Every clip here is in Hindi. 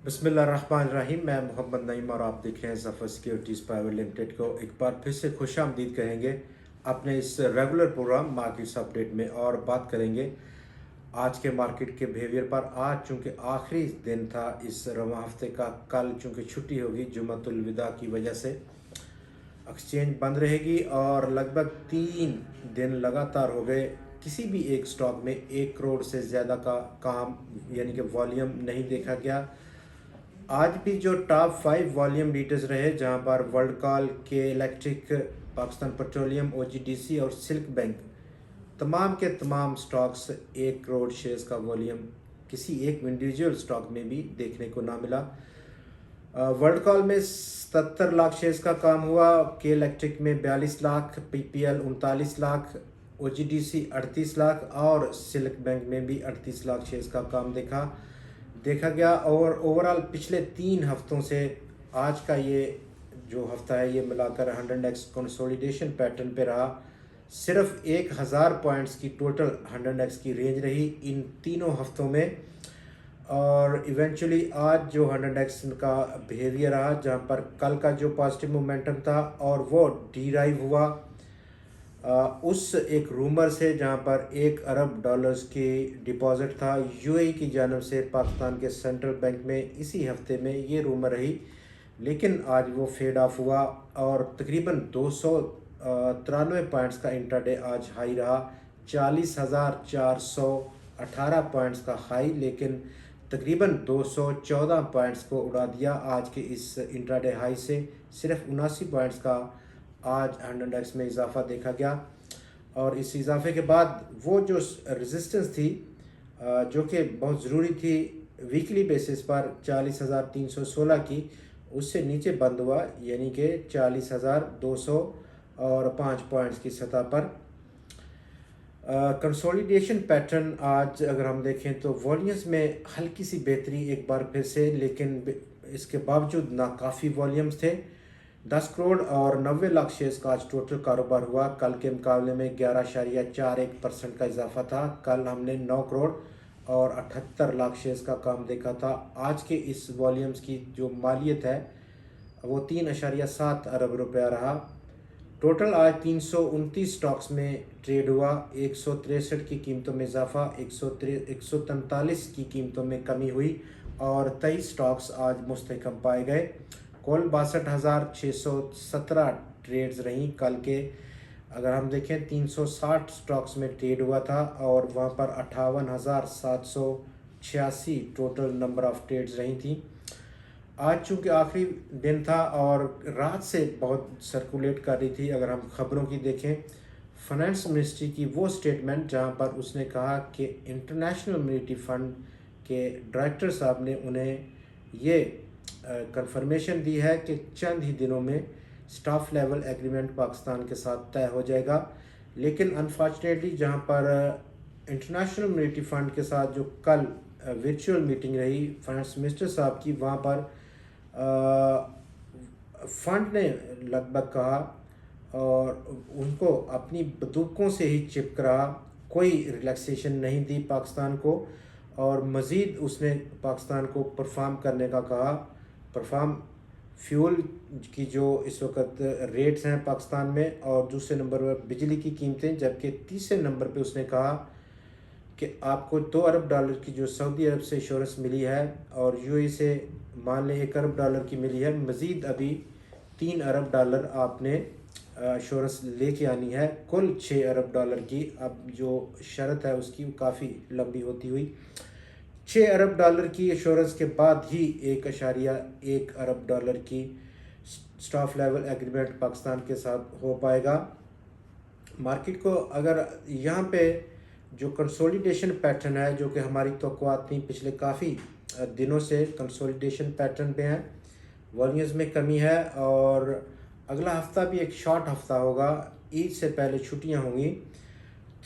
बिस्मिल्लाहिर्रहमानिर्रहीम। मैं मोहम्मद नईम और आप देख रहे हैं ज़फ़र सिक्योरिटीज़ प्राइवेट लिमिटेड को। एक बार फिर से खुश आमदीद कहेंगे अपने इस रेगुलर प्रोग्राम मार्केट्स अपडेट में, और बात करेंगे आज के मार्केट के बिहेवियर पर। आज चूँकि आखिरी दिन था इस रवां हफ्ते का, कल चूँकि छुट्टी होगी जुम्मतुल विदा की वजह से एक्सचेंज बंद रहेगी, और लगभग 3 दिन लगातार हो गए किसी भी एक स्टॉक में 1 करोड़ से ज़्यादा का काम यानी कि वॉल्यूम नहीं देखा गया। आज भी जो टॉप 5 वॉल्यूम लीडर्स रहे, जहां पर वर्ल्ड कॉल के इलेक्ट्रिक, पाकिस्तान पेट्रोलियम, ओजीडीसी और सिल्क बैंक, तमाम के तमाम स्टॉक्स 1 करोड़ शेयर्स का वॉल्यूम किसी एक इंडिविजुअल स्टॉक में भी देखने को ना मिला। वर्ल्ड कॉल में 77 लाख शेयर्स का काम हुआ, के इलेक्ट्रिक में 42 लाख, पीपीएल 39 लाख, ओजीडीसी 38 लाख और सिल्क बैंक में भी 38 लाख शेयर्स का काम देखा गया। और ओवरऑल पिछले 3 हफ्तों से आज का ये जो हफ्ता है ये मिलाकर 100x कंसोलिडेशन पैटर्न पे रहा। सिर्फ 1000 पॉइंट्स की टोटल 100x की रेंज रही इन तीनों हफ्तों में, और इवेंचुअली आज जो 100x का बिहेवियर रहा, जहां पर कल का जो पॉजिटिव मोमेंटम था और वो डिराइव हुआ उस एक रूमर से, जहां पर $1 अरब की डिपॉजिट था यूएई की जानब से पाकिस्तान के सेंट्रल बैंक में। इसी हफ्ते में ये रूमर रही, लेकिन आज वो फेड ऑफ हुआ और तकरीबन 293 पॉइंट्स का इंट्राडे आज हाई रहा। 40,418 पॉइंट्स का हाई, लेकिन तकरीबन 214 पॉइंट्स को उड़ा दिया आज के इस इंट्राडे हाई से। सिर्फ 79 पॉइंट्स का आज 100x में इजाफा देखा गया, और इस इजाफे के बाद वो जो रेजिस्टेंस थी जो कि बहुत ज़रूरी थी वीकली बेसिस पर 40,316 की, उससे नीचे बंद हुआ, यानी कि 40,205 पॉइंट्स की सतह पर। कंसोलिडेशन पैटर्न आज अगर हम देखें तो वॉल्यूम्स में हल्की सी बेहतरी एक बार फिर से, लेकिन इसके बावजूद नाकाफ़ी वॉल्यूम्स थे। 10 करोड़ और 90 लाख शेयर्स का आज टोटल कारोबार हुआ। कल के मुकाबले में 11.41% का इजाफा था। कल हमने 9 करोड़ और 78 लाख शेयर्स का काम देखा था। आज के इस वॉल्यूम्स की जो मालियत है वो 3.7 अरब रुपया रहा। टोटल आज 329 स्टॉक्स में ट्रेड हुआ। 163 की कीमतों में इजाफा, 143 की कीमतों में कमी हुई, और 23 स्टॉक्स आज मुस्तहकम पाए गए। कुल 62,617 ट्रेड्स रहीं कल के। अगर हम देखें 360 स्टॉक्स में ट्रेड हुआ था, और वहाँ पर 58,786 टोटल नंबर ऑफ ट्रेड्स रही थी। आज चूँकि आखिरी दिन था और रात से बहुत सर्कुलेट कर रही थी, अगर हम ख़बरों की देखें, फाइनेंस मिनिस्ट्री की वो स्टेटमेंट जहाँ पर उसने कहा कि इंटरनेशनल मॉनेटरी फंड के डायरेक्टर साहब ने उन्हें ये कंफर्मेशन दी है कि चंद ही दिनों में स्टाफ लेवल एग्रीमेंट पाकिस्तान के साथ तय हो जाएगा। लेकिन अनफॉर्चुनेटली जहाँ पर इंटरनेशनल मॉनेटरी फंड के साथ जो कल वर्चुअल मीटिंग रही फाइनेंस मिनिस्टर साहब की, वहाँ पर फंड ने लगभग कहा और उनको अपनी बंदूकों से ही चिपक रहा, कोई रिलैक्सेशन नहीं दी पाकिस्तान को, और मज़ीद उसने पाकिस्तान को परफॉर्म करने का कहा। परफॉर्म फ्यूल की जो इस वक्त रेट्स हैं पाकिस्तान में, और दूसरे नंबर पर बिजली की कीमतें, जबकि तीसरे नंबर पे उसने कहा कि आपको $2 अरब की जो सऊदी अरब से इंश्योरेंस मिली है और यूएई से मान लें $1 अरब की मिली है, मज़ीद अभी $3 अरब आपने इंश्योरेंस लेके आनी है, कुल $6 अरब की। अब जो शर्त है उसकी काफ़ी लंबी होती हुई, $6 अरब की इंश्योरेंस के बाद ही $1.1 अरब की स्टाफ लेवल एग्रीमेंट पाकिस्तान के साथ हो पाएगा। मार्केट को अगर यहाँ पे जो कंसोलिडेशन पैटर्न है, जो कि हमारी तवक्कुआत थी पिछले काफ़ी दिनों से कंसोलिडेशन पैटर्न पे हैं, वॉल्यूम्स में कमी है, और अगला हफ्ता भी एक शॉर्ट हफ्ता होगा, ईद से पहले छुट्टियां होंगी,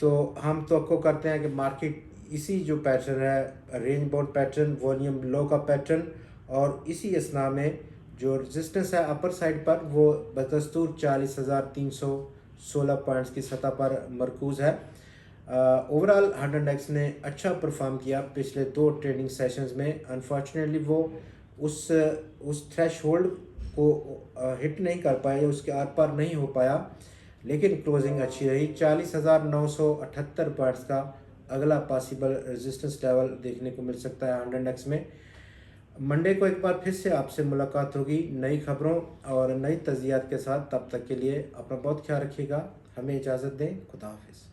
तो हम तवक्को करते हैं कि मार्केट इसी जो पैटर्न है, range bound pattern, volume low का पैटर्न, और इसी असना में जो रेजिस्टेंस है अपर साइड पर वो बदस्तूर 40,316 पॉइंट्स की सतह पर मरकूज़ है। ओवरऑल 100x ने अच्छा परफॉर्म किया पिछले 2 ट्रेडिंग सेशंस में। अनफॉर्चुनेटली वो उस थ्रेशहोल्ड को हिट नहीं कर पाया, उसके आर पार नहीं हो पाया, लेकिन क्लोजिंग अच्छी रही। 40,978 पॉइंट्स का अगला पॉसिबल रेजिस्टेंस लेवल देखने को मिल सकता है 100x में। मंडे को एक बार फिर से आपसे मुलाकात होगी नई खबरों और नई तज्जियात के साथ। तब तक के लिए अपना बहुत ख्याल रखिएगा। हमें इजाज़त दें। खुदा हाफिज़।